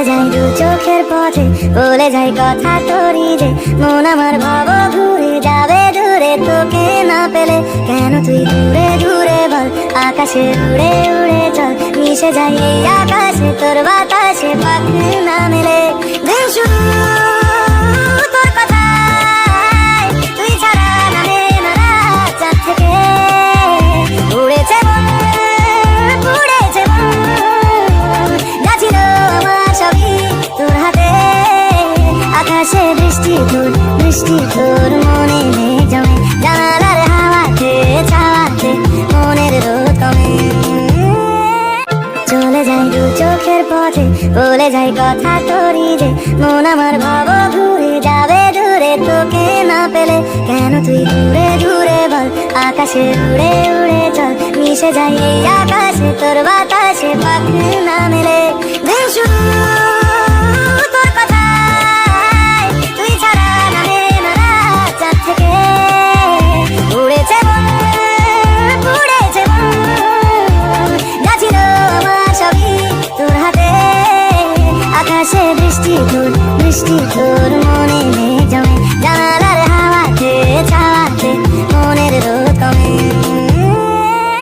যাই দু চোখের পথে, বলে যাই কথা তোরই যে মন আমার ভাব ঘুরে যাবে দূরে তোকে না পেলে। কেন তুই দূরে দূরে বল, আকাশে উড়ে উড়ে চল, মিশে যাই এই আকাশে তোর বাতাসে পাখ না মেলে। দিন শুরু তোর কথায়, তুই ছাড়া নামে না রাত চাঁদ থেকে। উড়েছে মন, উড়েছে মন, যা ছিল আমার সবই তোর হাতে। আকাশে বৃষ্টি তোর মনে মেঘ জমে, জানালার হাওয়াতে ছাওয়াতে মনের রোদ কমে। চলে যাই দু চোখের পথে, বলে যাই কথা তোরই যে মন আমার ভাব ঘুরে যাবে দূরে তোকে না পেলে। কেন তুই দূরে দূরে বল, আকাশে উড়ে উড়ে চল, মিশে যাই এই আকাশে তোর বাতাসে পাখ না মেলে। দিন শুরু তোর কথায়, তুই ছাড়া নামে না রাত চাঁদ থেকে। উড়েছে মন, উড়েছে মন, যা ছিল আমার সবই তোর হাতে। আকাশে বৃষ্টি তোর মনে